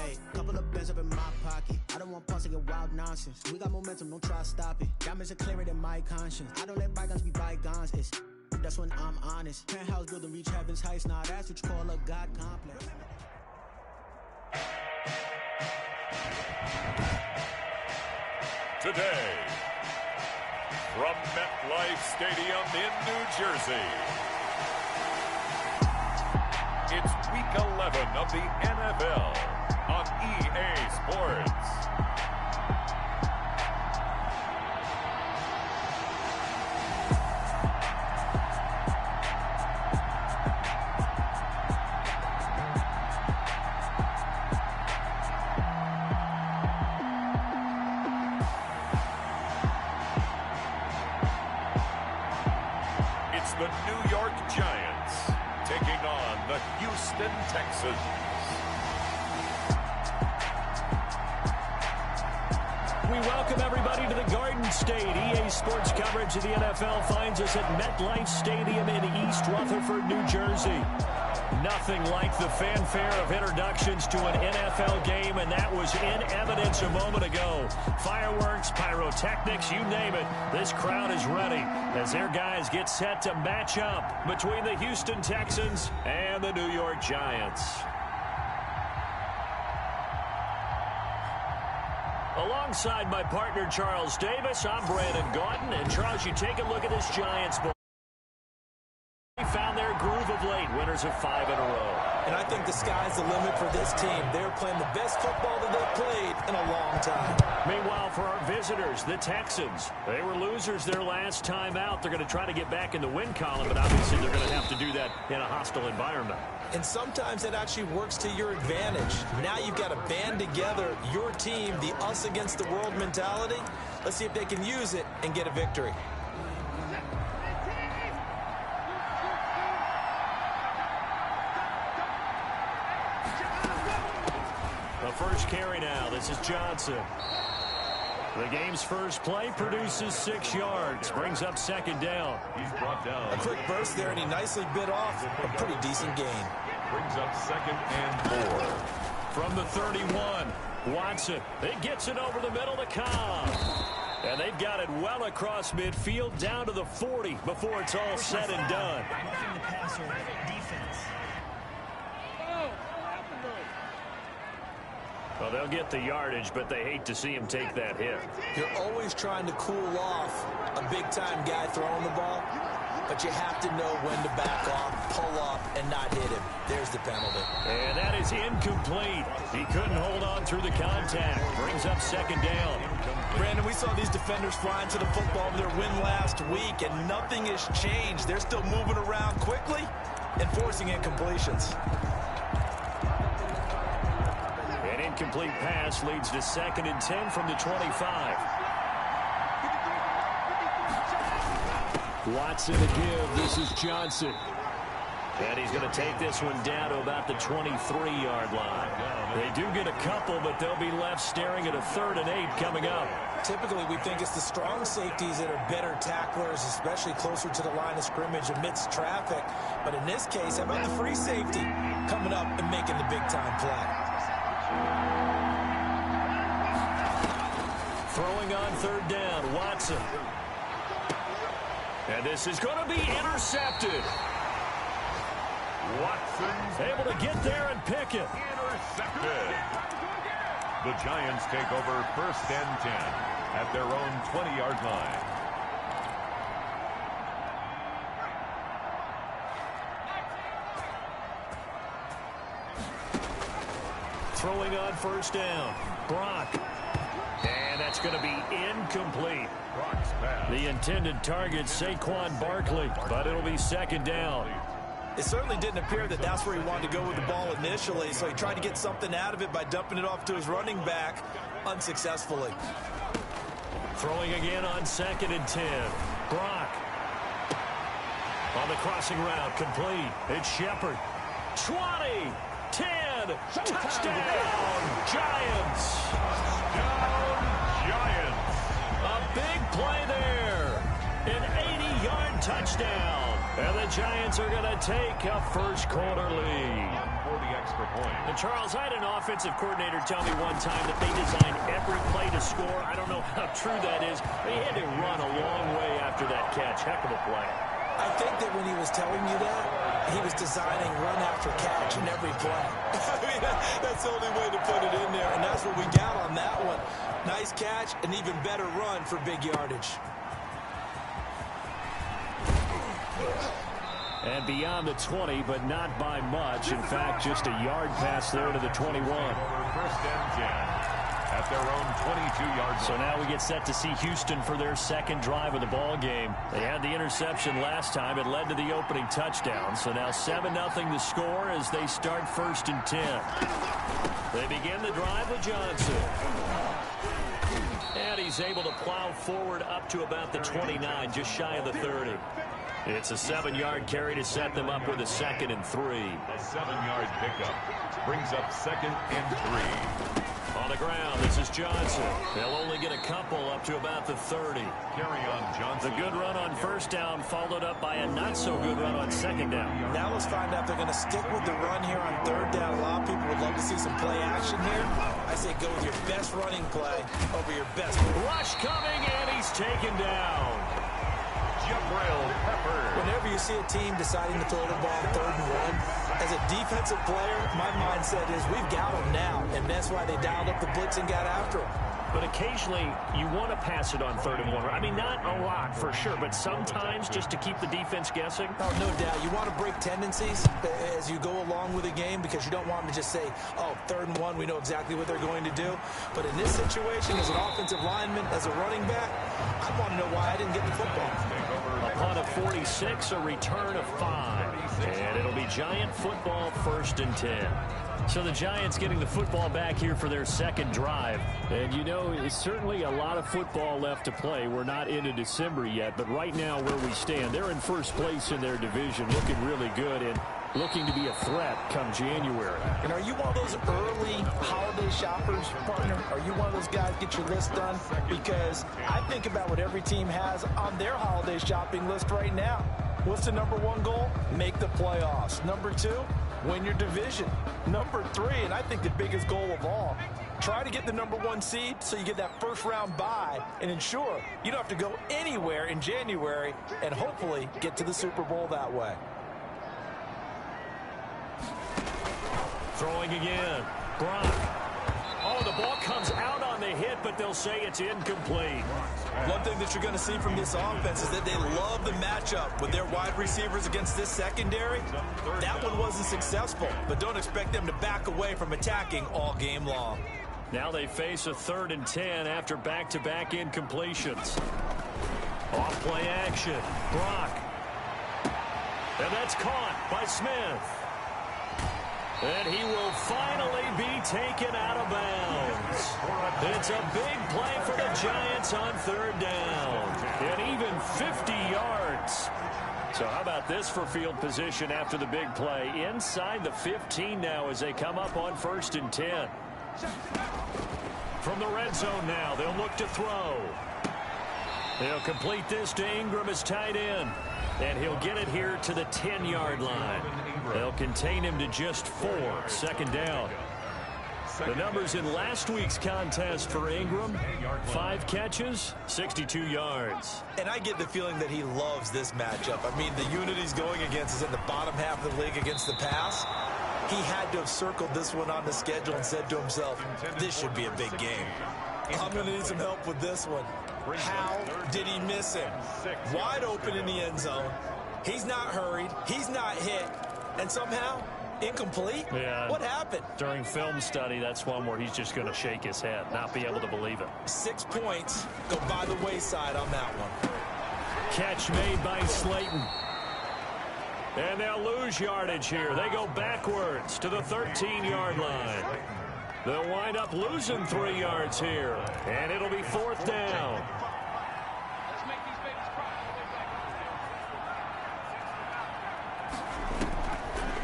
Hey, couple of bands up in my pocket. I don't want pause to get wild nonsense. We got momentum, don't try to stop it. Diamonds are clearer than my conscience. I don't let bygones be bygones. That's when I'm honest. Penthouse building, reach heaven's heights. Nah, that's what you call a God complex. Today, from MetLife Stadium in New Jersey, it's Week 11 of the NFL on EA Sports. The New York Giants taking on the Houston Texans. We welcome everybody to the Garden State. EA Sports coverage of the NFL finds us at MetLife Stadium in East Rutherford, New Jersey. Nothing like the fanfare of introductions to an NFL game, and that was in evidence a moment ago. Fireworks, pyrotechnics, you name it. This crowd is ready as their guys get set to match up between the Houston Texans and the New York Giants. Alongside my partner, Charles Davis, I'm Brandon Gaudin. And, Charles, you take a look at this Giants ball. They found their groove of late, winners of 5 in a row. And I think the sky's the limit for this team. They're playing the best football that they've played in a long time. Meanwhile, for our visitors, the Texans, they were losers their last time out. They're going to try to get back in the win column, but obviously they're going to have to do that in a hostile environment. And sometimes it actually works to your advantage. Now you've got to band together your team, the us against the world mentality. Let's see if they can use it and get a victory. The first carry now. This is Johnson. The game's first play produces 6 yards. Brings up second down. He's brought down. A quick burst there, and he nicely bit off a pretty decent gain. Brings up 2nd and 4. From the 31, Watson. It gets it over the middle to Cobb. And they've got it well across midfield down to the 40 before it's all said and done. Well, they'll get the yardage, but they hate to see him take that hit. You're always trying to cool off a big-time guy throwing the ball, but you have to know when to back off, pull up, and not hit him. There's the penalty. And that is incomplete. He couldn't hold on through the contact. Brings up second down. Brandon, we saw these defenders flying to the football in their win last week, and nothing has changed. They're still moving around quickly and forcing incompletions. An incomplete pass leads to 2nd and 10 from the 25. Watson to give. This is Johnson. And he's going to take this one down to about the 23-yard line. They do get a couple, but they'll be left staring at a 3rd and 8 coming up. Typically, we think it's the strong safeties that are better tacklers, especially closer to the line of scrimmage amidst traffic. But in this case, how about the free safety coming up and making the big-time play? Throwing on 3rd down, Watson. And this is going to be intercepted. Watson's able to get there and pick it. Intercepted. The Giants take over 1st and 10 at their own 20-yard line. Throwing on 1st down, Brock. And that's going to be incomplete. Brock's pass. The intended target, Saquon Barkley, but it'll be 2nd down. It certainly didn't appear that that's where he wanted to go with the ball initially, so he tried to get something out of it by dumping it off to his running back unsuccessfully. Throwing again on 2nd and 10. Brock. On the crossing route, complete. It's Shepard. 20, 10, touchdown, Giants. Touchdown, Giants. A big play there. An 80-yard touchdown. And the Giants are going to take a first quarter lead. for the extra point. And Charles, I had an offensive coordinator tell me one time that they designed every play to score. I don't know how true that is, but he had to run a long way after that catch. Heck of a play. I think that when he was telling you that, he was designing run after catch in every play. I mean, that's the only way to put it in there, and that's what we got on that one. Nice catch, an even better run for big yardage. And beyond the 20, but not by much. In fact, just a yard pass there to the 21. First and 10 at their own 22-yard. So now we get set to see Houston for their second drive of the ball game. They had the interception last time. It led to the opening touchdown. So now 7-0 the score as they start first and 10. They begin the drive with Johnson. And he's able to plow forward up to about the 29, just shy of the 30. It's a 7-yard carry to set them up with a 2nd and 3. A 7-yard pickup brings up 2nd and 3. On the ground, this is Johnson. They'll only get a couple up to about the 30. Carry on Johnson. The good run on first down followed up by a not-so-good run on second down. Now let's find out if they're going to stick with the run here on third down. A lot of people would love to see some play action here. I say go with your best running play over your best. Rush coming, and he's taken down. Whenever you see a team deciding to throw the ball on 3rd and 1, as a defensive player, my mindset is we've got them now, and that's why they dialed up the blitz and got after them. But occasionally, you want to pass it on 3rd and 1. I mean, not a lot, for sure, but sometimes just to keep the defense guessing. Oh, no doubt. You want to break tendencies as you go along with the game because you don't want them to just say, oh, 3rd and 1, we know exactly what they're going to do. But in this situation, as an offensive lineman, as a running back, I want to know why I didn't get the football. Upon a 46, a return of 5. And it'll be Giant football, 1st and 10. So the Giants getting the football back here for their second drive. And, you know, it's certainly a lot of football left to play. We're not into December yet, but right now where we stand, they're in first place in their division, looking really good and looking to be a threat come January. And are you one of those early holiday shoppers, partner? Are you one of those guys get your list done? Because I think about what every team has on their holiday shopping list right now. What's the number 1 goal? Make the playoffs. Number 2, win your division. Number 3, and I think the biggest goal of all, try to get the number 1 seed so you get that first-round bye and ensure you don't have to go anywhere in January and hopefully get to the Super Bowl that way. Throwing again. Brock. Oh, the ball comes out on the hit, but they'll say it's incomplete. One thing that you're going to see from this offense is that they love the matchup with their wide receivers against this secondary. That one wasn't successful, but don't expect them to back away from attacking all game long. Now they face a 3rd and 10 after back-to-back incompletions. Off play action. Brock. And that's caught by Smith. And he will finally be taken out of bounds. It's a big play for the Giants on 3rd down. And even 50 yards. So how about this for field position after the big play? Inside the 15 now as they come up on 1st and 10. From the red zone now, they'll look to throw. They'll complete this to Ingram as tight end. And he'll get it here to the 10-yard line. They'll contain him to just 4. 2nd down. The numbers in last week's contest for Ingram, 5 catches, 62 yards. And I get the feeling that he loves this matchup. I mean, the unit he's going against is in the bottom half of the league against the pass. He had to have circled this one on the schedule and said to himself, this should be a big game. I'm going to need some help with this one. How did he miss him? Wide open in the end zone. He's not hurried. He's not hit. And somehow, incomplete? Yeah. What happened? During film study, that's one where he's just going to shake his head, not be able to believe it. 6 points go by the wayside on that one. Catch made by Slayton. And they'll lose yardage here. They go backwards to the 13-yard line. They'll wind up losing 3 yards here. And it'll be 4th down.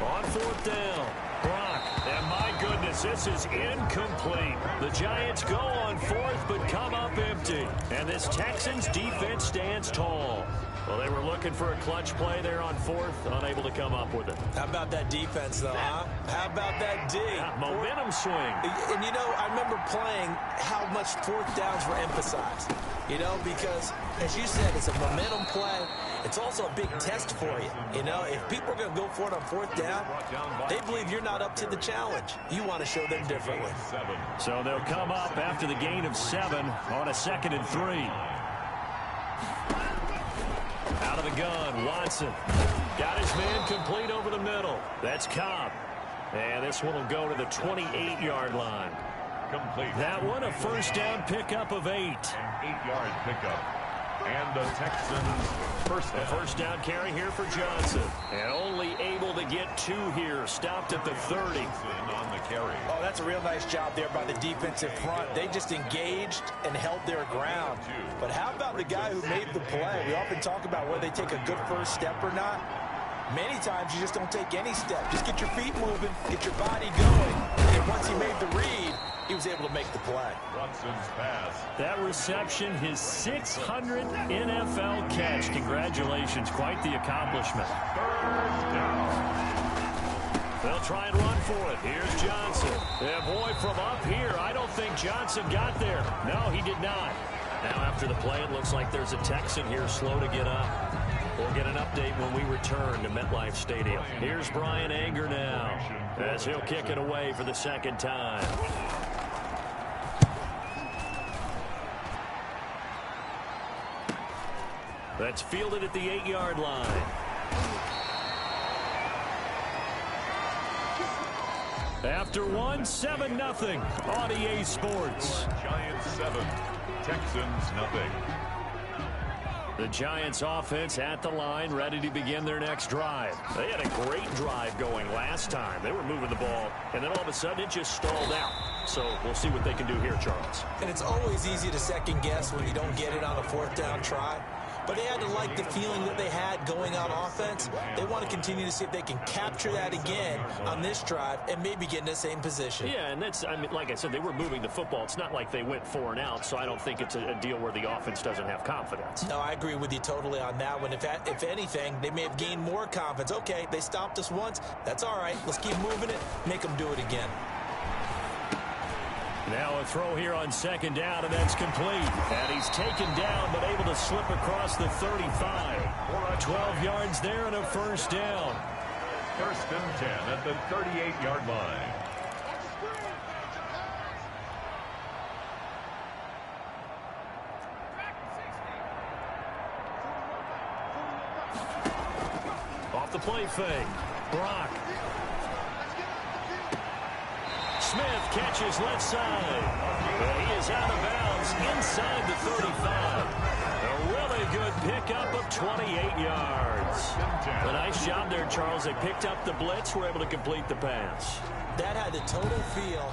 On 4th down, Brock. And my goodness, this is incomplete. The Giants go on 4th but come up empty. And this Texans defense stands tall. Well, they were looking for a clutch play there on fourth, unable to come up with it. How about that defense, though, huh? How about that D? Yeah, momentum swing. And, you know, I remember playing how much fourth downs were emphasized, you know, because, as you said, it's a momentum play. It's also a big test for you. You know, if people are going to go for it on fourth down, they believe you're not up to the challenge. You want to show them differently. So they'll come up after the gain of 7 on a 2nd and 3. Out of the gun, Watson. Got his man complete over the middle. That's Cobb. And this one will go to the 28-yard line. Complete. That one, a first down pickup of 8. An 8-yard pickup. And the Texans first down carry here for Johnson. And only able to get 2 here. Stopped at the 30. On the carry. Oh, that's a real nice job there by the defensive front. They just engaged and held their ground. But how about the guy who made the play? We often talk about whether they take a good first step or not. Many times you just don't take any step. Just get your feet moving, get your body going. And once he made the read, he was able to make the play. Watson's pass. That reception, his 600th NFL catch. Congratulations. Quite the accomplishment. First down. They'll try and run for it. Here's Johnson. Yeah, boy, from up here, I don't think Johnson got there. No, he did not. Now, after the play, it looks like there's a Texan here slow to get up. We'll get an update when we return to MetLife Stadium. Here's Brian Anger now as he'll kick it away for the 2nd time. That's fielded at the 8-yard line. After 7-0 on EA Sports. Giants 7, Texans nothing. The Giants offense at the line, ready to begin their next drive. They had a great drive going last time. They were moving the ball, and then all of a sudden it just stalled out. So we'll see what they can do here, Charles. And it's always easy to second guess when you don't get it on a 4th down try. But they had to like the feeling that they had going on offense. They want to continue to see if they can capture that again on this drive and maybe get in the same position. Yeah, and that's, I mean, like I said, they were moving the football. It's not like they went 4 and out, so I don't think it's a deal where the offense doesn't have confidence. No, I agree with you totally on that one. If anything, they may have gained more confidence. Okay, they stopped us once. That's all right. Let's keep moving it. Make them do it again. Now a throw here on 2nd down, and that's complete. And he's taken down, but able to slip across the 35. 12 yards there and a first down. 1st and 10 at the 38-yard line. Off the play fake. Brock. Smith catches left side. And he is out of bounds inside the 35. A really good pickup of 28 yards. A nice job there, Charles. They picked up the blitz, were able to complete the pass. That had the total feel.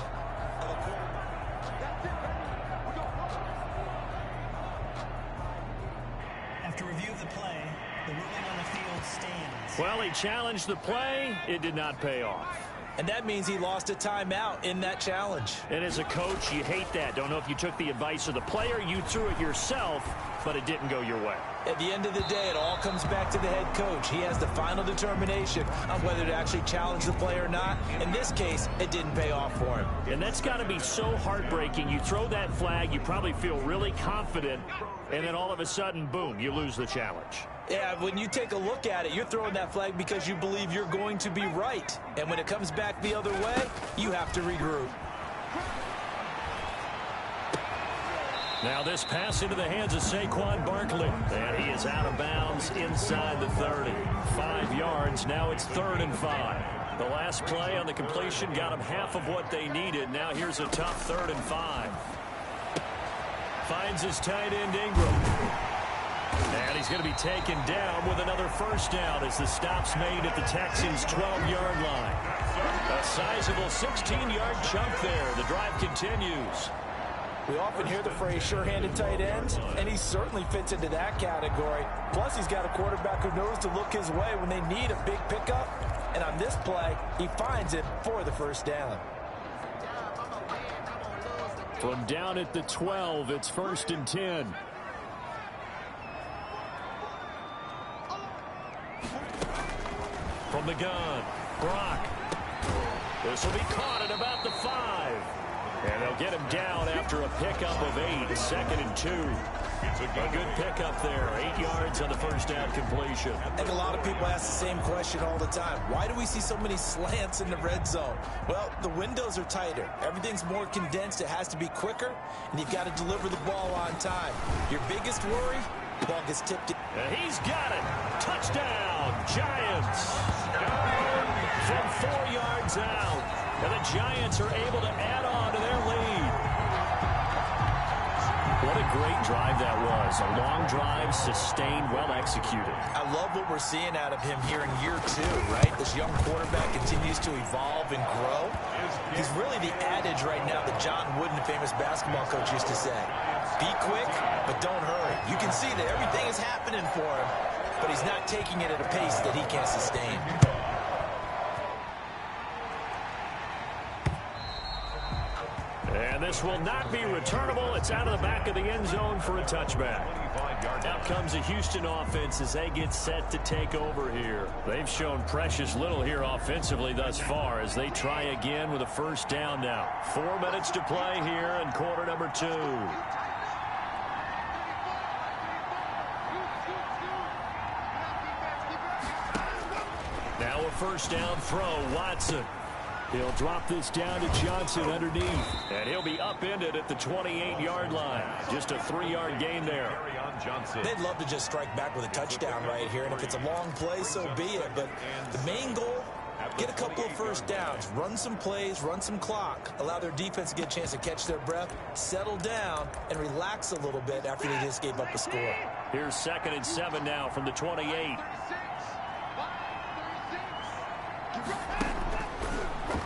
After review of the play, the ruling on the field stands. Well, he challenged the play. It did not pay off. And that means he lost a timeout in that challenge. And as a coach, you hate that. Don't know if you took the advice of the player, you threw it yourself, but it didn't go your way. At the end of the day, it all comes back to the head coach. He has the final determination on whether to actually challenge the play or not. In this case, it didn't pay off for him. And that's got to be so heartbreaking. You throw that flag, you probably feel really confident, and then all of a sudden, boom, you lose the challenge. Yeah, when you take a look at it, you're throwing that flag because you believe you're going to be right. And when it comes back the other way, you have to regroup. Now this pass into the hands of Saquon Barkley. And he is out of bounds inside the 30. 5 yards. Now it's 3rd and 5. The last play on the completion got him half of what they needed. Now here's a tough 3rd and 5. Finds his tight end Ingram. And he's going to be taken down with another first down as the stop's made at the Texans' 12-yard line. A sizable 16-yard chunk there. The drive continues. We often hear the phrase sure-handed tight ends, and he certainly fits into that category. Plus, he's got a quarterback who knows to look his way when they need a big pickup. And on this play, he finds it for the first down. From down at the 12, it's 1st and 10. From the gun, Brock. This will be caught at about the 5. And they'll get him down after a pickup of 8. 2nd and 2. A good pickup there. 8 yards on the first down completion. I think a lot of people ask the same question all the time. Why do we see so many slants in the red zone? Well, the windows are tighter. Everything's more condensed. It has to be quicker, and you've got to deliver the ball on time. Your biggest worry, the ball gets tipped in. And he's got it. Touchdown, Giants. From 4 yards out. And the Giants are able to add on to their lead. What a great drive that was. A long drive, sustained, well executed. I love what we're seeing out of him here in year 2, right? This young quarterback continues to evolve and grow. He's really the adage right now that John Wooden, the famous basketball coach, used to say. Be quick, but don't hurry. You can see that everything is happening for him, but he's not taking it at a pace that he can't sustain. And this will not be returnable. It's out of the back of the end zone for a touchback. Out comes the Houston offense as they get set to take over here. They've shown precious little here offensively thus far as they try again with a first down now. 4 minutes to play here in quarter number 2. Now a first down throw, Watson. He'll drop this down to Johnson underneath. And he'll be upended at the 28-yard line. Just a 3-yard gain there. They'd love to just strike back with a touchdown right here. And if it's a long play, so be it. But the main goal, get a couple of first downs. Run some plays, run some clock. Allow their defense to get a chance to catch their breath, settle down, and relax a little bit after they just gave up a score. Here's 2nd and 7 now from the 28.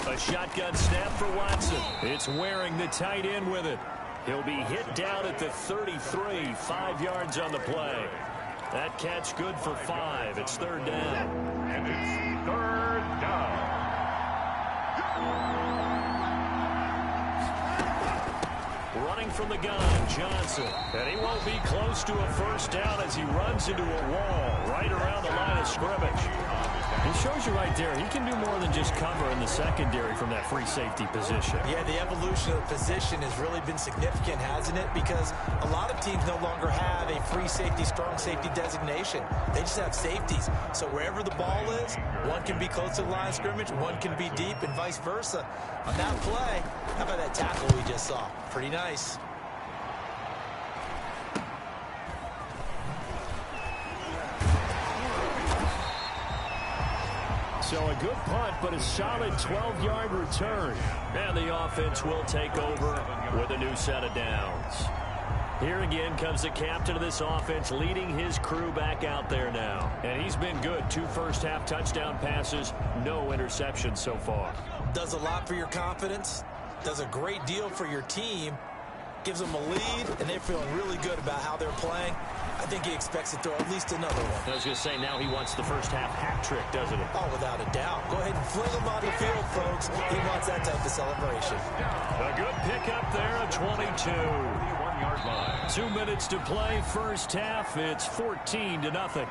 A shotgun snap for Watson. It's wearing the tight end with it. He'll be hit down at the 33, 5 yards on the play. That catch good for 5. It's 3rd down. And it's 3rd down. Running from the gun, Johnson. And he won't be close to a first down as he runs into a wall right around the line of scrimmage. It shows you right there, he can do more than just cover in the secondary from that free safety position. Yeah, the evolution of the position has really been significant, hasn't it? Because a lot of teams no longer have a free safety, strong safety designation. They just have safeties. So wherever the ball is, one can be close to the line of scrimmage, one can be deep, and vice versa. On that play, how about that tackle we just saw? Pretty nice. So a good punt, but a solid 12-yard return. And the offense will take over with a new set of downs. Here again comes the captain of this offense leading his crew back out there now. And he's been good. 2 first-half touchdown passes, no interceptions so far. Does a lot for your confidence, does a great deal for your team, gives them a lead, and they're feeling really good about how they're playing. I think he expects to throw at least another one. I was going to say, now he wants the first-half hat trick, doesn't he? Oh, without a doubt. Go ahead and fling him on the field, folks. He wants that type of celebration. A good pickup there at 22. 1-yard line. 2 minutes to play, first half. It's 14-0.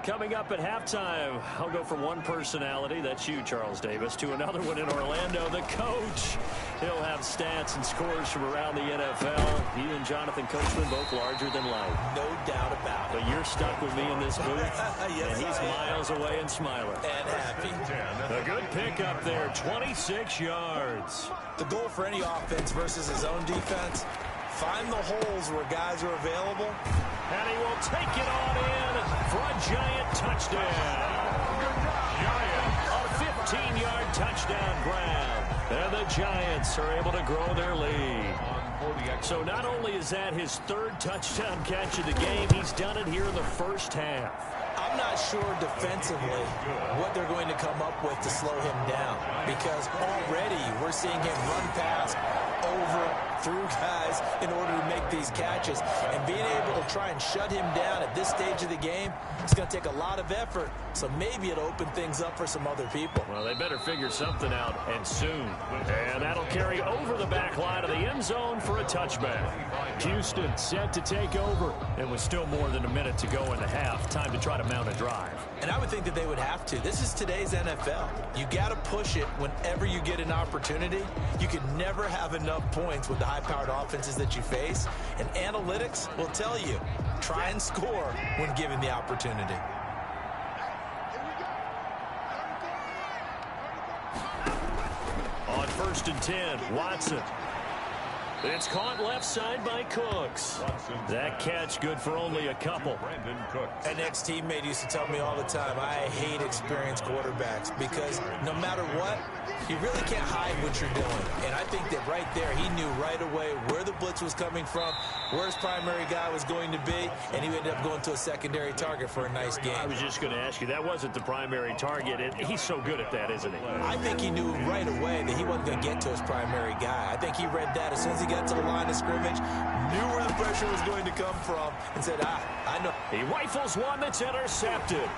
Coming up at halftime, I'll go from one personality, that's you, Charles Davis, to another one in Orlando, the coach. He'll have stats and scores from around the NFL. He and Jonathan Coachman both larger than life. No doubt about it. But you're stuck with me in this booth, Yes, and he's miles away and smiling. And happy. A good pickup there, 26 yards. The goal for any offense versus his own defense, find the holes where guys are available. And he will take it on in for a Giant touchdown. A 15-yard touchdown grab. And the Giants are able to grow their lead. So not only is that his 3rd touchdown catch of the game, he's done it here in the first half. I'm not sure defensively what they're going to come up with to slow him down. because already we're seeing him run past, over, through guys in order to make these catches. And being able to try and shut him down at this stage of the game, it's going to take a lot of effort. So maybe it'll open things up for some other people. Well, they better figure something out, and soon. And that'll carry over the back line of the end zone for a touchback. Houston set to take over. It was still more than a minute to go in the half. Time to try to mount a drive. And I would think that they would have to. This is today's NFL. You got to push it whenever you get an opportunity. You can never have enough points with the high-powered offenses that you face. And analytics will tell you, try and score when given the opportunity. On 1st and 10, Watson. It's caught left side by Cooks. That catch good for only a couple. An ex-teammate used to tell me all the time, I hate experienced quarterbacks because no matter what, you really can't hide what you're doing. And I think that right there, he knew right away where the blitz was coming from, where his primary guy was going to be, and he ended up going to a secondary target for a nice game. I was just going to ask you, that wasn't the primary target. He's so good at that, isn't he? I think he knew right away that he wasn't going to get to his primary guy. I think he read that as soon as he got to the line of scrimmage, knew where the pressure was going to come from, and said, I know. He rifles one that's intercepted.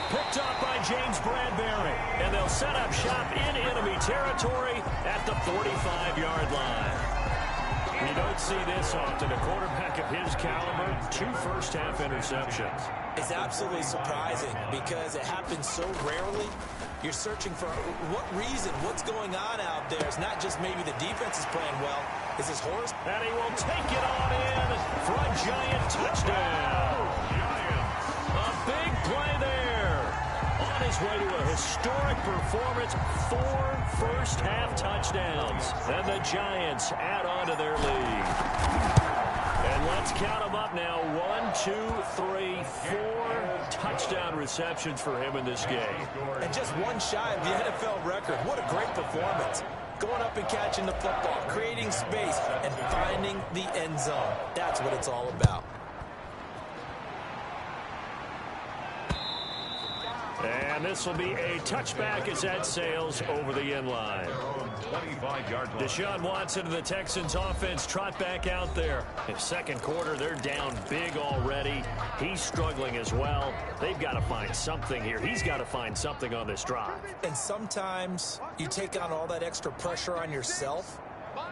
Picked up by James Bradbury. And they'll set up shop in enemy territory at the 45-yard line. You don't see this often. A quarterback of his caliber, 2 first-half interceptions. It's absolutely surprising because it happens so rarely. You're searching for what reason, what's going on out there. It's not just maybe the defense is playing well. It's his horse. And he will take it on in for a Giant touchdown. A big play there. On his way to a historic performance, 4 first-half touchdowns. And the Giants add on to their lead. And let's count them up now. 1, 2, 3, 4 touchdown receptions for him in this game. And just one shy of the NFL record. What a great performance. Going up and catching the football, creating space, and finding the end zone. That's what it's all about. And this will be a touchback as that sails over the end line. 25-yard line. Deshaun Watson and the Texans offense trot back out there. In second quarter, they're down big already. He's struggling as well. They've got to find something here. He's got to find something on this drive. And sometimes you take on all that extra pressure on yourself,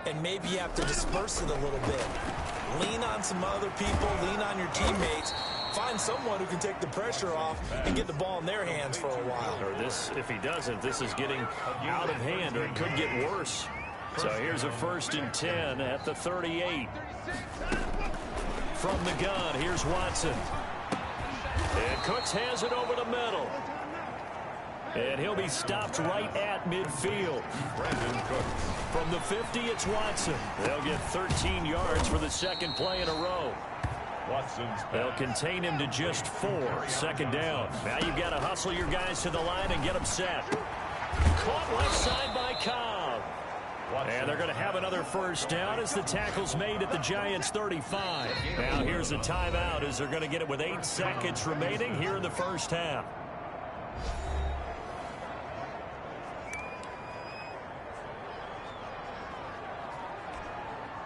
and maybe you have to disperse it a little bit. Lean on some other people, lean on your teammates. Find someone who can take the pressure off and get the ball in their hands for a while. Or this, if he doesn't, this is getting out of hand, or it could get worse. So here's a 1st and 10 at the 38. From the gun, here's Watson. And Cooks has it over the middle. And he'll be stopped right at midfield. From the 50, it's Watson. They'll get 13 yards for the second play in a row. They'll contain him to just 4. 2nd down. Now you've got to hustle your guys to the line and get them set. Caught left side by Cobb. And they're going to have another 1st down as the tackle's made at the Giants' 35. Now here's a timeout as they're going to get it with 8 seconds remaining here in the first half.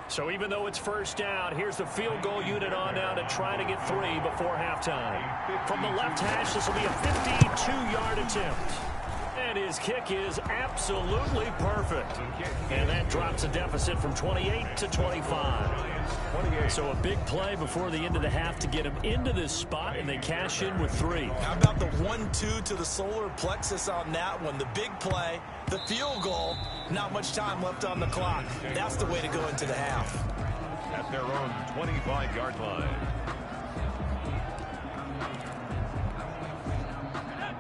So even though it's 1st down, here's the field goal unit on now to try to get 3 before halftime. From the left hash, this will be a 52-yard attempt. And his kick is absolutely perfect. And that drops a deficit from 28 to 25. So a big play before the end of the half to get him into this spot, and they cash in with 3. How about the 1-2 to the solar plexus on that one? The big play, the field goal, not much time left on the clock. That's the way to go into the half. At their own 25-yard line.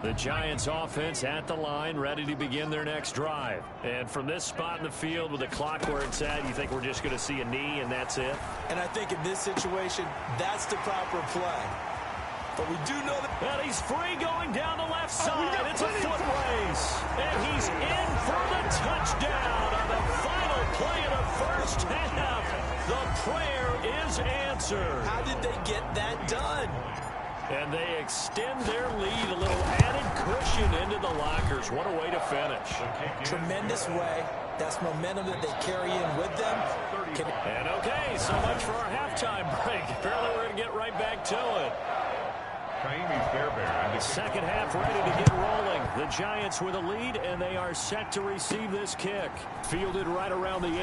The Giants offense at the line, ready to begin their next drive. And from this spot in the field with the clock where it's at, you think we're just going to see a knee and that's it? And I think in this situation, that's the proper play. But we do know that... And he's free going down the left side. It's a foot race. And he's in for the touchdown on the final play of the first half. The prayer is answered. How did they get that done? And they extend their lead, a little added cushion into the lockers. What a way to finish. Tremendous way. That's momentum that they carry in with them. And okay, so much for our halftime break. Apparently we're going to get right back to it. Second half ready to get rolling. The Giants with a lead, and they are set to receive this kick. Fielded right around the 8.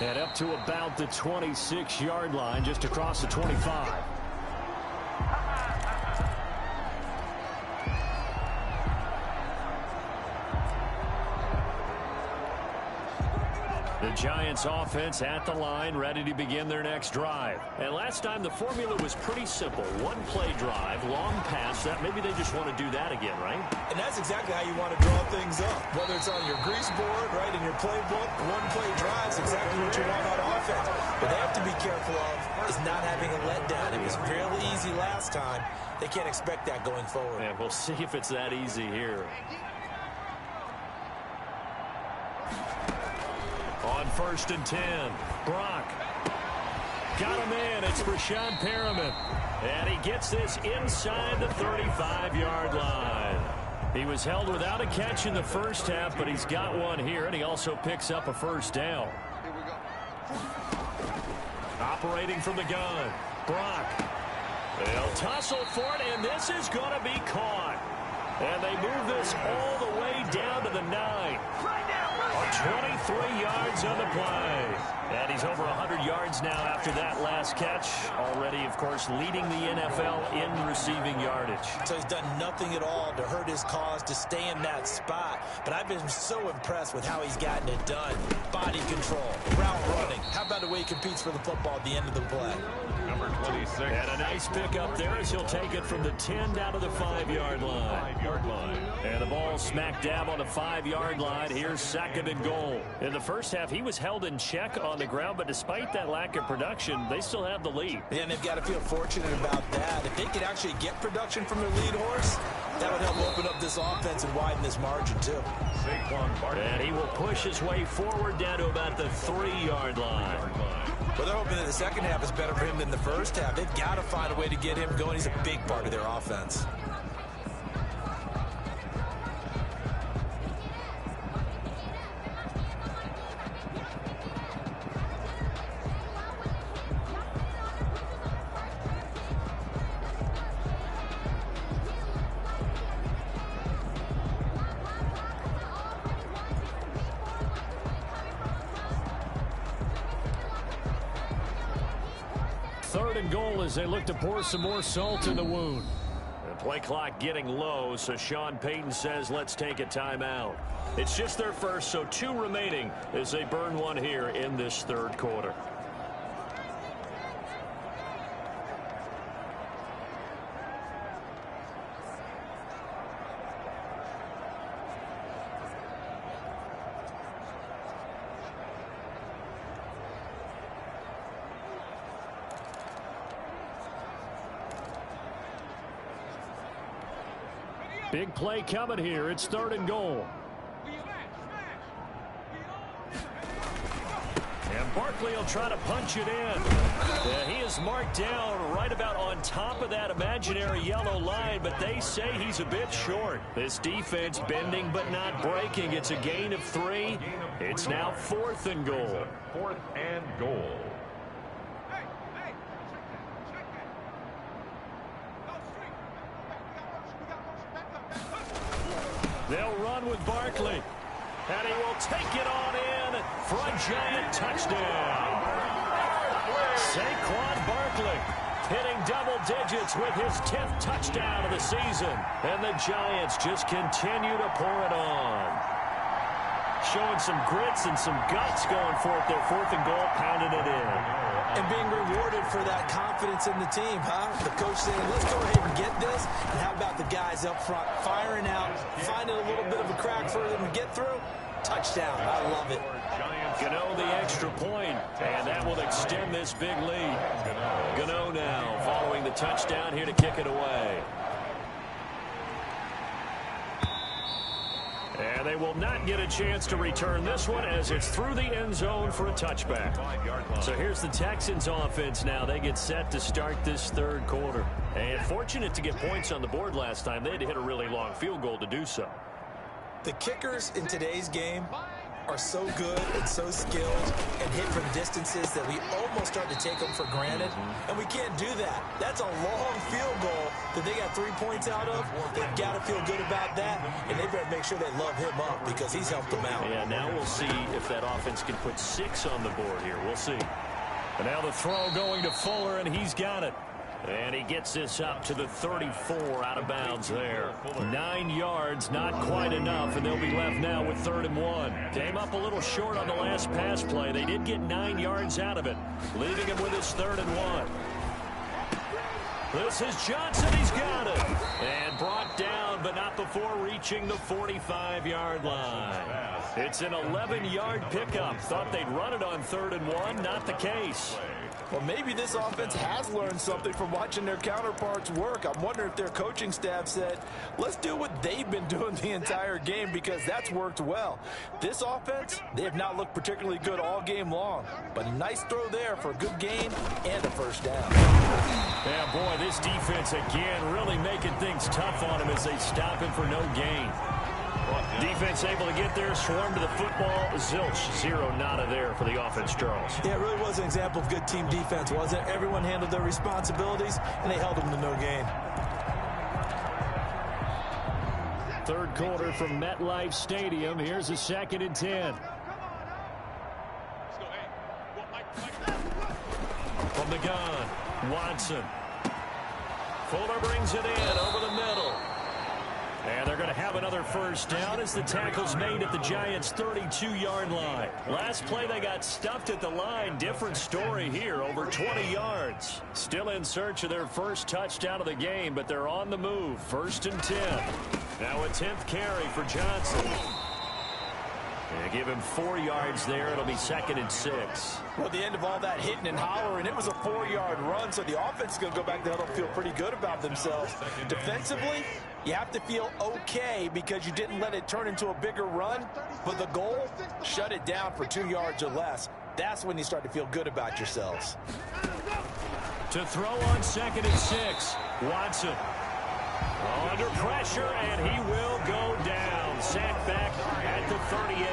And up to about the 26-yard line, just across the 25. The Giants offense at the line, ready to begin their next drive. And last time the formula was pretty simple. One play drive, long pass. That maybe they just want to do that again, right? And that's exactly how you want to draw things up. Whether it's on your grease board, right, in your playbook, one play drive is exactly what you want on offense. What they have to be careful of is not having a letdown. It was fairly easy last time. They can't expect that going forward. And we'll see if it's that easy here. On 1st and 10, Brock got him in. It's Brashad Perriman. And he gets this inside the 35-yard line. He was held without a catch in the first half, but he's got one here, and he also picks up a first down. Operating from the gun, Brock. They'll tussle for it, and this is going to be caught. And they move this all the way down to the 9. 23 yards on the play. And he's over 100 yards now after that last catch. Already, of course, leading the NFL in receiving yardage. So he's done nothing at all to hurt his cause, to stay in that spot. But I've been so impressed with how he's gotten it done. Body control, route running. How about the way he competes for the football at the end of the play? Number 26. And a nice pickup there as he'll take it from the 10 down to the 5-yard line. And the ball smack dab on the 5-yard line. Here's 2nd and goal. In the first half, he was held in check on the ground, but despite that lack of production, they still have the lead. And they've got to feel fortunate about that. If they could actually get production from their lead horse, that would help open up this offense and widen this margin, too. And he will push his way forward down to about the 3-yard line. Well, they're hoping that the second half is better for him than the first half. They've got to find a way to get him going. He's a big part of their offense. As they look to pour some more salt in the wound. The play clock getting low, so Sean Payton says let's take a timeout. It's just their first, so 2 remaining as they burn one here in this 3rd quarter. Big play coming here. It's 3rd and goal. And Barkley will try to punch it in. He is marked down right about on top of that imaginary yellow line, but they say he's a bit short. This defense bending but not breaking. It's a gain of 3. It's now 4th and goal. 4th and goal. They'll run with Barkley. And he will take it on in for a Giant touchdown. Saquon Barkley hitting double digits with his 10th touchdown of the season. And the Giants just continue to pour it on. Showing some grits and some guts going for it. Their 4th and goal, pounding it in. And being rewarded for that confidence in the team, huh? The coach saying, let's go ahead and get this. And how about the guys up front firing out, finding a little bit of a crack for them to get through? Touchdown. I love it. Gano the extra point, and that will extend this big lead. Gano now following the touchdown here to kick it away. And they will not get a chance to return this one as it's through the end zone for a touchback. So here's the Texans offense now. They get set to start this third quarter. And fortunate to get points on the board last time. They had to hit a really long field goal to do so. The kickers in today's game are so good and so skilled and hit from distances that we almost start to take them for granted. And we can't do that. That's a long field goal that they got 3 points out of. They've got to feel good about that, and they better make sure they love him up because he's helped them out. Yeah, now we'll see if that offense can put 6 on the board here. We'll see. And now the throw going to Fuller, and he's got it. And he gets this up to the 34 out of bounds there. 9 yards, not quite enough, and they'll be left now with 3rd and 1. Came up a little short on the last pass play. They did get 9 yards out of it, leaving him with his 3rd and 1. This is Johnson. He's got it. And brought down, but not before reaching the 45-yard line. It's an 11-yard pickup. Thought they'd run it on 3rd and 1. Not the case. Well, maybe this offense has learned something from watching their counterparts work. I'm wondering if their coaching staff said, let's do what they've been doing the entire game because that's worked well. This offense, they have not looked particularly good all game long. But a nice throw there for a good gain and a first down. Yeah, boy, this defense again really making things tough on him as they stop him for no gain. Defense able to get there, swarm to the football. Zilch, 0 nada there for the offense, Charles. Yeah, it really was an example of good team defense, wasn't it? Everyone handled their responsibilities, and they held them to no gain. Third quarter from MetLife Stadium. Here's a 2nd and 10. From the gun, Watson. Fuller brings it in over the middle. And they're going to have another first down as the tackle's made at the Giants' 32-yard line. Last play, they got stuffed at the line. Different story here, over 20 yards. Still in search of their first touchdown of the game, but they're on the move. 1st and 10. Now a 10th carry for Johnson. And give him 4 yards there. It'll be 2nd and 6. Well, at the end of all that hitting and hollering, it was a 4-yard run, so the offense is going to go back there and feel pretty good about themselves. Defensively, you have to feel okay because you didn't let it turn into a bigger run, but the goal, shut it down for 2 yards or less. That's when you start to feel good about yourselves. To throw on 2nd and 6, Watson. Under pressure, and he will go down. Sacked back at the 38.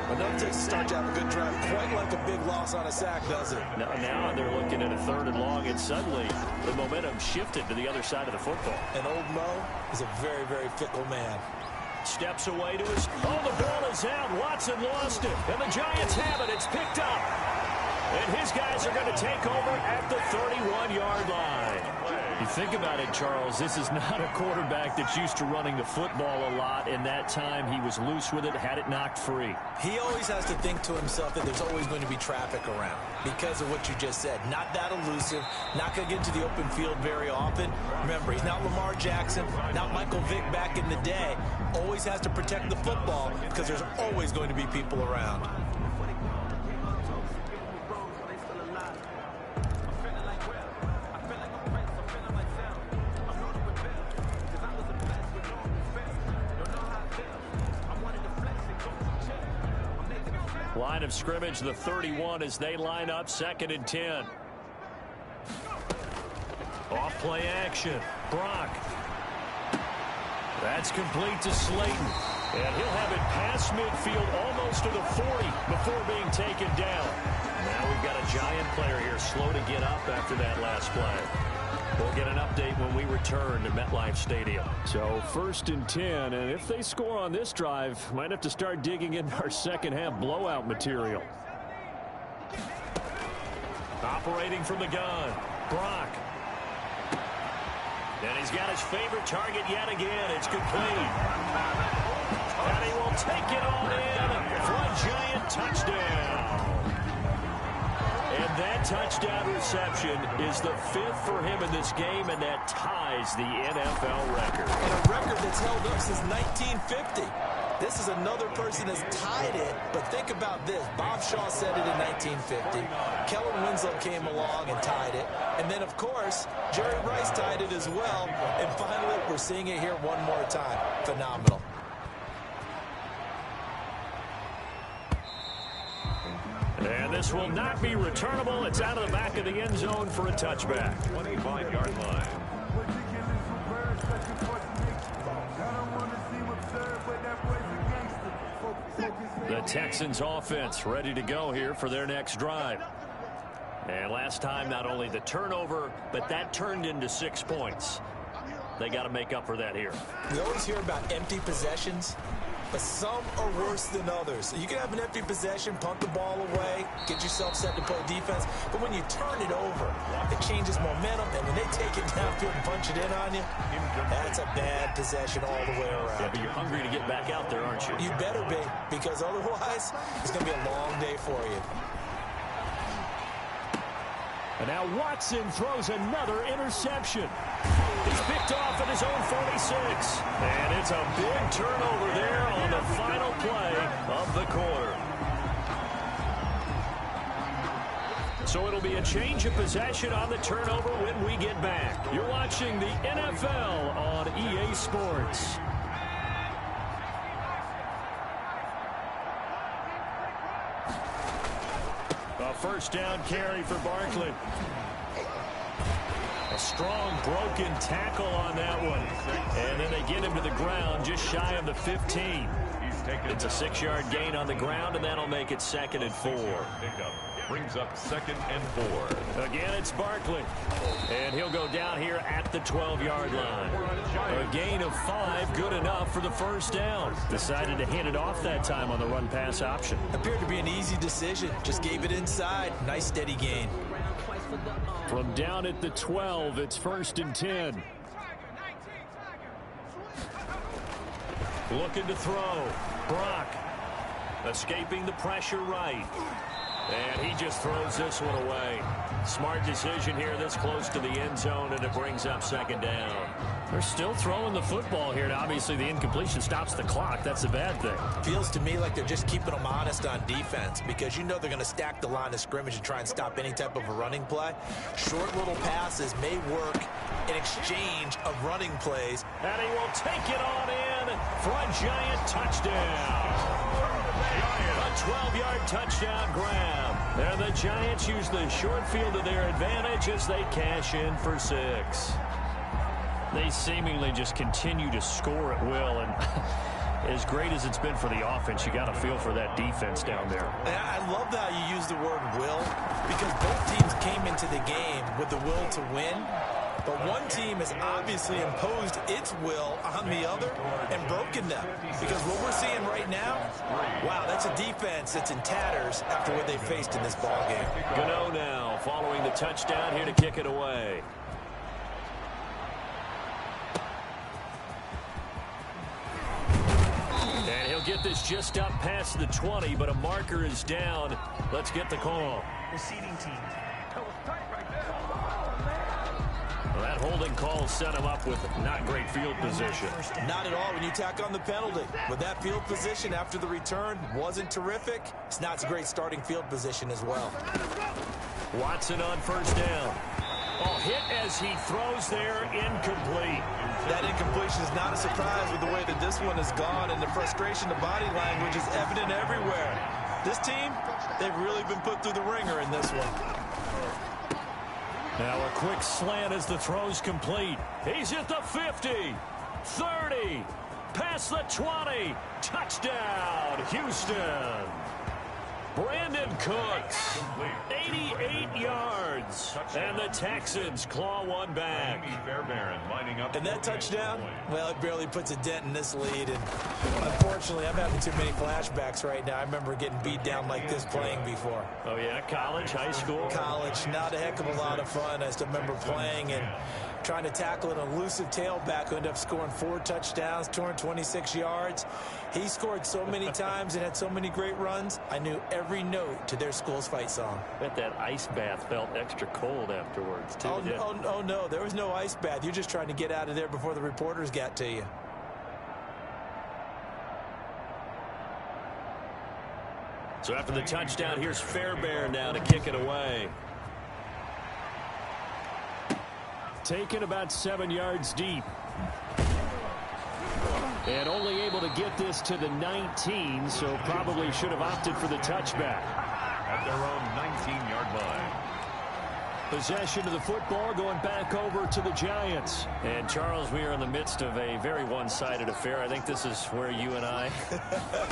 But that takes start to have a good drive. Quite like a big loss on a sack, does it? Now they're looking at a 3rd and long, and suddenly the momentum shifted to the other side of the football. And old Mo is a very, very fickle man. Steps away to his... Oh, the ball is out. Watson lost it. And the Giants have it. It's picked up. And his guys are going to take over at the 31-yard line. You think about it, Charles, this is not a quarterback that's used to running the football a lot. In that time, he was loose with it, had it knocked free. He always has to think to himself that there's always going to be traffic around because of what you just said. Not that elusive, not going to get into the open field very often. Remember, he's not Lamar Jackson, not Michael Vick back in the day. Always has to protect the football because there's always going to be people around. Line of scrimmage, the 31 as they line up, 2nd and 10. Off play action. Brock. That's complete to Slayton. And he'll have it past midfield almost to the 40 before being taken down. Now we've got a Giant player here slow to get up after that last play. We'll get an update when we return to MetLife Stadium. So 1st and 10, and if they score on this drive, might have to start digging into our second half blowout material. Operating from the gun, Brock. And he's got his favorite target yet again. It's complete. And he will take it all in for a Giant touchdown. And that touchdown reception is the 5th for him in this game, and that ties the NFL record. And a record that's held up since 1950. This is another person that's tied it, but think about this. Bob Shaw said it in 1950. Kellen Winslow came along and tied it. And then, of course, Jerry Rice tied it as well. And finally, we're seeing it here one more time. Phenomenal. And this will not be returnable. It's out of the back of the end zone for a touchback. 25-yard line. The Texans offense ready to go here for their next drive. And last time, not only the turnover, but that turned into 6 points. They got to make up for that here. We always hear about empty possessions, but some are worse than others. You can have an empty possession, punt the ball away, get yourself set to play defense, but when you turn it over, it changes momentum, and when they take it downfield and punch it in on you, that's a bad possession all the way around. Yeah, but you're hungry to get back out there, aren't you? You better be, because otherwise, it's going to be a long day for you. And now Watson throws another interception. He's picked off at his own 46. And it's a big turnover there on the final play of the quarter. So it'll be a change of possession on the turnover when we get back. You're watching the NFL on EA Sports. A first down carry for Barkley. A strong broken tackle on that one. And then they get him to the ground just shy of the 15. It's a 6-yard gain on the ground, and that'll make it 2nd and 4. Pickup brings up 2nd and 4. Again, it's Barkley. And he'll go down here at the 12-yard line. A gain of 5, good enough for the first down. Decided to hand it off that time on the run-pass option. Appeared to be an easy decision. Just gave it inside. Nice steady gain. From down at the 12, it's 1st and 10. Looking to throw. Brock escaping the pressure right. And he just throws this one away. Smart decision here this close to the end zone, and it brings up 2nd down. They're still throwing the football here, and obviously the incompletion stops the clock. That's a bad thing. Feels to me like they're just keeping them honest on defense, because you know they're going to stack the line of scrimmage and try and stop any type of a running play. Short little passes may work in exchange of running plays. And he will take it on in for a Giant touchdown. A 12-yard touchdown grab. And the Giants use the short field to their advantage as they cash in for 6. They seemingly just continue to score at will, and as great as it's been for the offense, you got to feel for that defense down there. I love how you use the word will, because both teams came into the game with the will to win, but one team has obviously imposed its will on the other and broken them, because what we're seeing right now, wow, that's a defense that's in tatters after what they faced in this ballgame. Gano now following the touchdown here to kick it away. And he'll get this just up past the 20, but a marker is down. Let's get the call. Receiving team. Well, that holding call set him up with not great field position. Not at all when you tack on the penalty. But that field position after the return wasn't terrific. It's not a great starting field position as well. Watson on first down. Oh, hit as he throws there, incomplete. That incompletion is not a surprise with the way that this one has gone, and the frustration, the body language is evident everywhere. This team, they've really been put through the ringer in this one. Now a quick slant as the throw's complete. He's at the 50, 30, past the 20. Touchdown, Houston. Brandon Cooks, 88 yards, and the Texans claw one back. And that touchdown, well, it barely puts a dent in this lead, and unfortunately, I'm having too many flashbacks right now. I remember getting beat down like this playing before. Oh, yeah, college, high school? College, not a heck of a lot of fun. I still remember playing and trying to tackle an elusive tailback who ended up scoring 4 touchdowns, 226 yards. He scored so many times and had so many great runs, I knew every note to their school's fight song. I bet that ice bath felt extra cold afterwards, too. Oh, no, there was no ice bath. You're just trying to get out of there before the reporters got to you. So after the touchdown, here's Fairbairn now to kick it away. Taken about 7 yards deep. And only able to get this to the 19, so probably should have opted for the touchback. at their own 19-yard line. Possession of the football going back over to the Giants. And, Charles, we are in the midst of a very one-sided affair. I think this is where you and I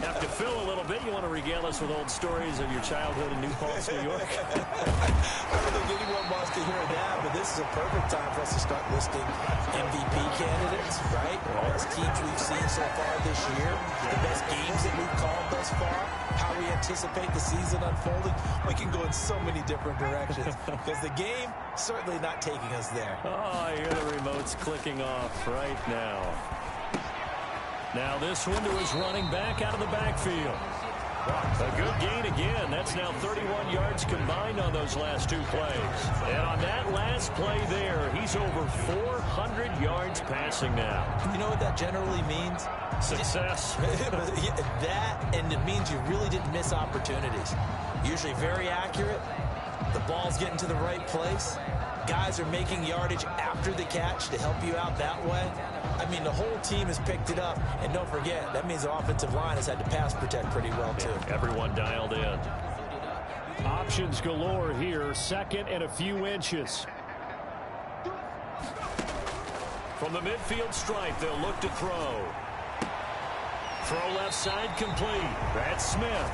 have to fill a little bit. You want to regale us with old stories of your childhood in New Paltz, New York? I don't think anyone wants to hear that, but this is a perfect time for us to start listing MVP candidates, right? The best teams we've seen so far this year, the best games that we've called thus far, how we anticipate the season unfolding. We can go in so many different directions because the game certainly not taking us there. Oh, I hear the remotes clicking off right now. Now this one to his running back out of the backfield. A good gain again. That's now 31 yards combined on those last two plays. And on that last play there, he's over 400 yards passing now. You know what that generally means? Success. That, and it means you really didn't miss opportunities. Usually very accurate. The ball's getting to the right place. Guys are making yardage after the catch to help you out that way. I mean, the whole team has picked it up. And don't forget, that means the offensive line has had to pass protect pretty well, too. Everyone dialed in. Options galore here. Second and a few inches. From the midfield stripe, they'll look to throw. Throw left side complete. That's Smith.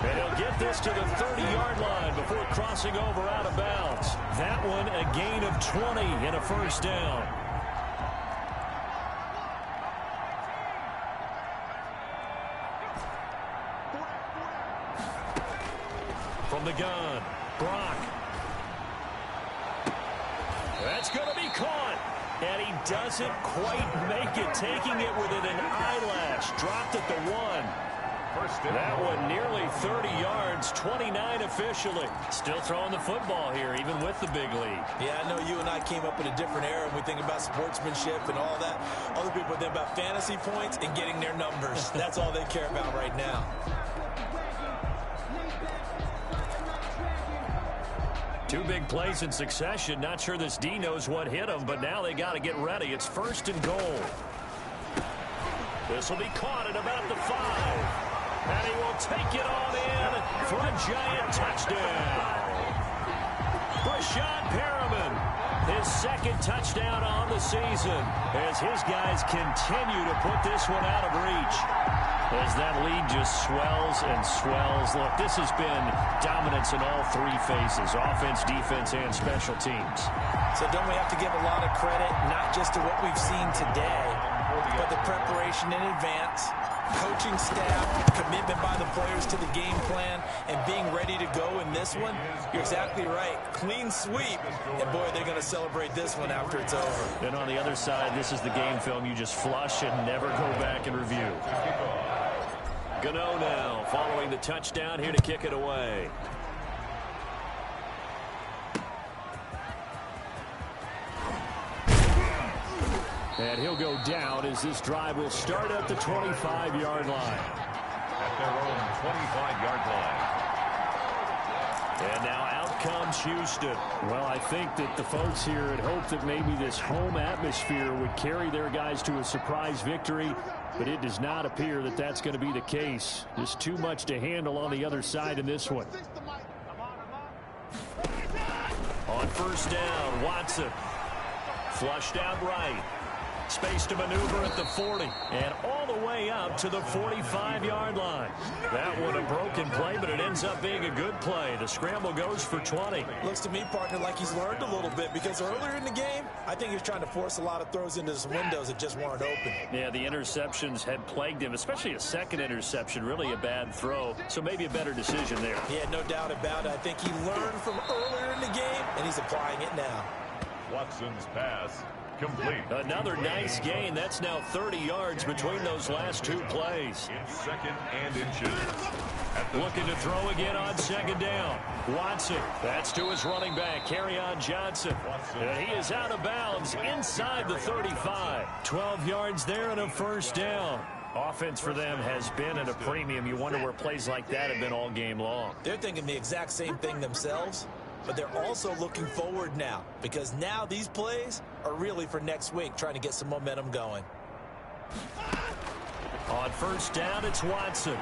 And he'll get this to the 30-yard line before crossing over out of bounds. That one a gain of 20 and a first down. From the gun, Brock. That's going to be caught. And he doesn't quite make it, taking it within an eyelash. Dropped at the 1. That one nearly 30 yards, 29 officially. Still throwing the football here, even with the big lead. Yeah, I know you and I came up in a different era and we think about sportsmanship and all that. Other people think about fantasy points and getting their numbers. That's all they care about right now. Two big plays in succession. Not sure this D knows what hit him, but now they got to get ready. It's 1st and goal. This will be caught at about the 5. And he will take it on in for a Giant touchdown. Brashad Perriman, his second touchdown on the season, as his guys continue to put this one out of reach. As that lead just swells and swells. Look, this has been dominance in all three phases, offense, defense, and special teams. So don't we have to give a lot of credit, not just to what we've seen today, but the preparation in advance, coaching staff, commitment by the players to the game plan, and being ready to go in this one? You're exactly right. Clean sweep. And, boy, they're going to celebrate this one after it's over. And on the other side, this is the game film you just flush and never go back and review. Gano now following the touchdown here to kick it away. And he'll go down as this drive will start at the 25-yard line. At their own 25-yard line. And now out comes Houston. Well, I think that the folks here had hoped that maybe this home atmosphere would carry their guys to a surprise victory, but it does not appear that that's going to be the case. Just too much to handle on the other side in this one. On 1st down, Watson. Flushed out right. Space to maneuver at the 40 and all the way up to the 45-yard line. That one a broken play, but it ends up being a good play. The scramble goes for 20. Looks to me, partner, like he's learned a little bit, because earlier in the game, I think he was trying to force a lot of throws into some windows that just weren't open. Yeah, the interceptions had plagued him, especially a second interception, really a bad throw. So maybe a better decision there. Yeah, no doubt about it. I think he learned from earlier in the game, and he's applying it now. Watson's pass complete. Another nice gain. That's now 30 yards between those last two plays. In 2nd and inches. Looking to throw again on 2nd down. Watson. That's to his running back, Kerryon Johnson. And he is out of bounds inside the 35. 12 yards there and a 1st down. Offense for them has been at a premium. You wonder where plays like that have been all game long. They're thinking the exact same thing themselves. But they're also looking forward now, because now these plays are really for next week, trying to get some momentum going. On 1st down, it's Watson.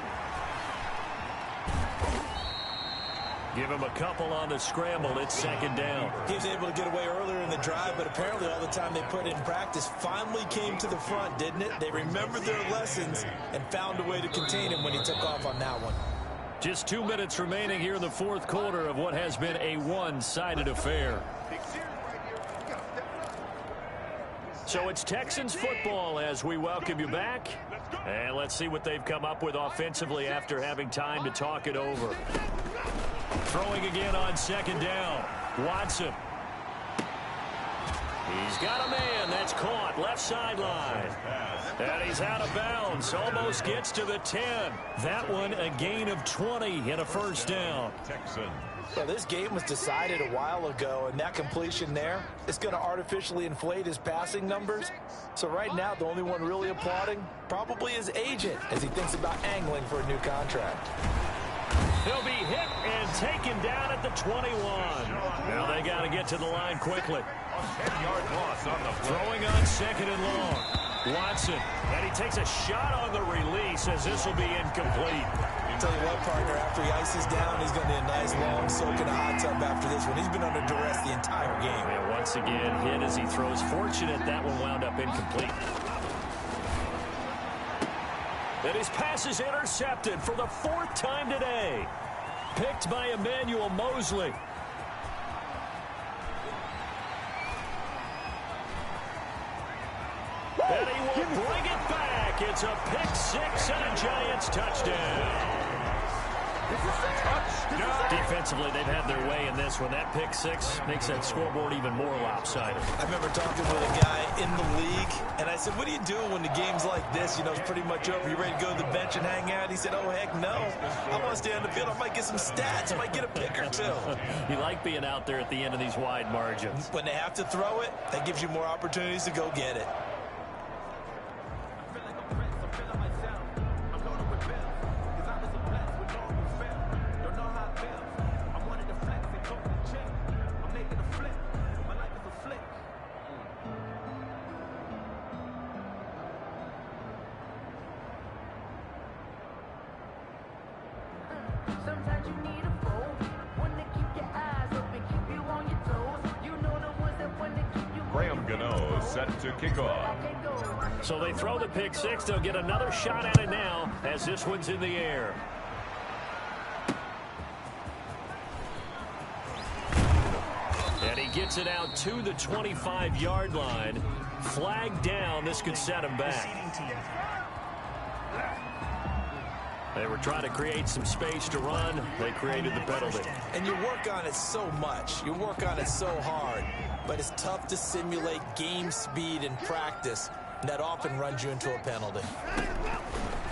Give him a couple on the scramble. It's second down. He was able to get away earlier in the drive, but apparently all the time they put in practice finally came to the front, didn't it? They remembered their lessons and found a way to contain him when he took off on that one. Just 2 minutes remaining here in the fourth quarter of what has been a one-sided affair. So it's Texans football as we welcome you back. And let's see what they've come up with offensively after having time to talk it over. Throwing again on second down. Watson. He's got a man. That's caught. Left sideline. And he's out of bounds. Almost gets to the 10. That one a gain of 20 and a first down. Well, this game was decided a while ago, and that completion there is going to artificially inflate his passing numbers. So right now, the only one really applauding probably his agent as he thinks about angling for a new contract. He'll be hit and taken down at the 21. Now they got to get to the line quickly. 10-yard loss on the throwing on second and long. Watson, and he takes a shot on the release as this will be incomplete. I'll tell you what, partner, after he ices down, he's going to need a nice long soak in a hot tub after this one. He's been under duress the entire game. And once again, hit as he throws. Fortunate that one wound up incomplete. And his pass is intercepted for the fourth time today. Picked by Emmanuel Mosley. And he will bring it back. It's a pick six and a Giants touchdown. Defensively, they've had their way in this one. That pick six makes that scoreboard even more lopsided. I remember talking with a guy in the league, and I said, what do you do when the game's like this? You know, it's pretty much over. You ready to go to the bench and hang out? He said, oh, heck no. I want to stay on the field. I might get some stats. I might get a pick or two. You like being out there at the end of these wide margins. When they have to throw it, that gives you more opportunities to go get it. Sometimes you need a foe, one to keep your eyes open, keep you on your toes. You know the ones that want to keep you. Graham Gano set to kick off. So they throw the pick six. They'll get another shot at it now as this one's in the air. And he gets it out to the 25-yard line. Flag down. This could set him back. They were trying to create some space to run. They created the penalty. And you work on it so much. You work on it so hard. But it's tough to simulate game speed in practice. That often runs you into a penalty.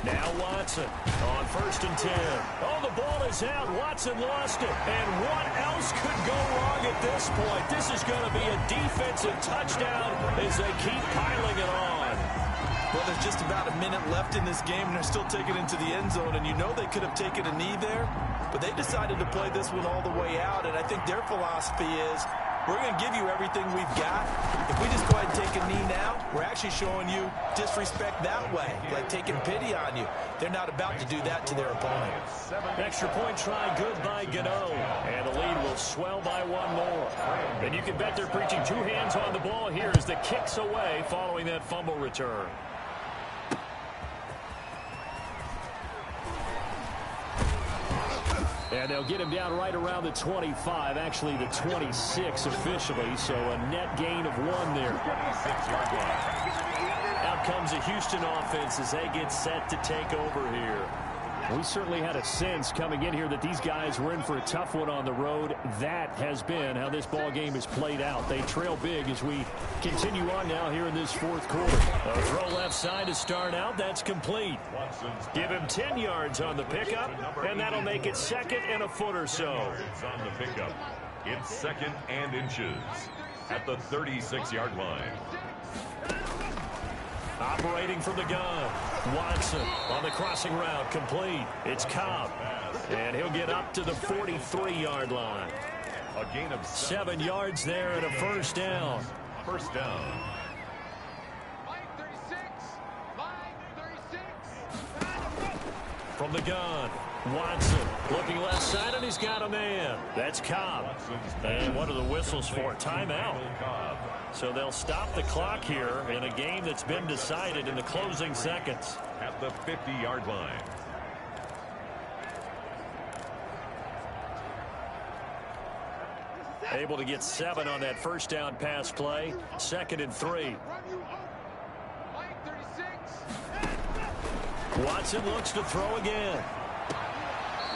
Now Watson on 1st and 10. Oh, the ball is out. Watson lost it. And what else could go wrong at this point? This is going to be a defensive touchdown as they keep piling it on. Well, there's just about a minute left in this game, and they're still taking it into the end zone. And you know they could have taken a knee there, but they decided to play this one all the way out. And I think their philosophy is, we're going to give you everything we've got. If we just go ahead and take a knee now, we're actually showing you disrespect that way, like taking pity on you. They're not about to do that to their opponent. Extra point try good by Gano. And the lead will swell by one more. And you can bet they're preaching two hands on the ball here as the kick's away following that fumble return. And they'll get him down right around the 25, actually the 26 officially, so a net gain of 1 there. Out comes the Houston offense as they get set to take over here. We certainly had a sense coming in here that these guys were in for a tough one on the road. That has been how this ball game is played out. They trail big as we continue on now here in this fourth quarter. A throw left side to start out. That's complete. Give him 10 yards on the pickup, and that'll make it 2nd and a foot or so. On the pickup, it's 2nd and inches at the 36-yard line. Operating from the gun. Watson on the crossing route, complete. It's Cobb, and he'll get up to the 43-yard line. A gain of 7 yards there and a first down. First down. From the gun, Watson looking left side, and he's got a man. That's Cobb. And what are the whistles for? Timeout. So they'll stop the clock here in a game that's been decided in the closing seconds. At the 50-yard line. Able to get 7 on that first down pass play. 2nd and 3. Watson looks to throw again.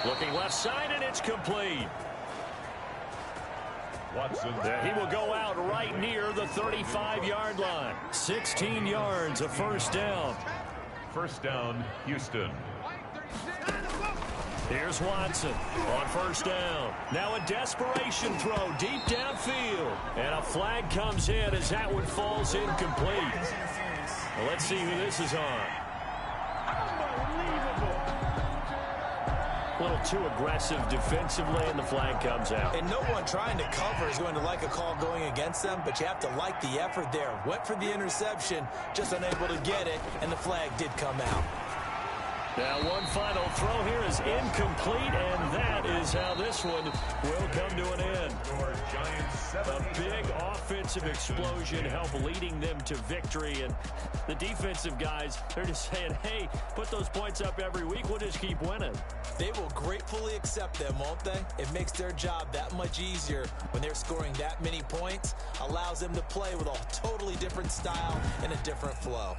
Looking left side, and it's complete. Watson. He will go out right near the 35-yard line. 16 yards, a first down. First down, Houston. Here's Watson on first down. Now a desperation throw deep downfield. And a flag comes in as that one falls incomplete. Well, let's see who this is on. A little too aggressive defensively, and the flag comes out. And no one trying to cover is going to like a call going against them, but you have to like the effort there. Went for the interception, just unable to get it, and the flag did come out. Now one final throw here is incomplete, and that is how this one will come to an end. A big offensive explosion helped leading them to victory, and the defensive guys, they're just saying, hey, put those points up every week, we'll just keep winning. They will gratefully accept them, won't they? It makes their job that much easier when they're scoring that many points, allows them to play with a totally different style and a different flow.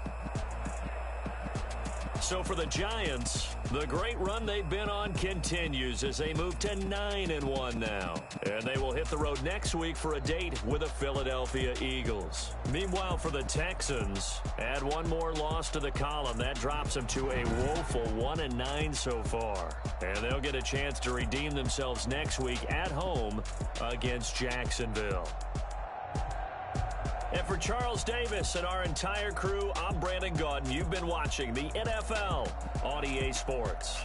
So for the Giants, the great run they've been on continues as they move to 9-1 now. And they will hit the road next week for a date with the Philadelphia Eagles. Meanwhile, for the Texans, add one more loss to the column. That drops them to a woeful 1-9 so far. And they'll get a chance to redeem themselves next week at home against Jacksonville. And for Charles Davis and our entire crew, I'm Brandon Gaudin. You've been watching the NFL on EA Sports.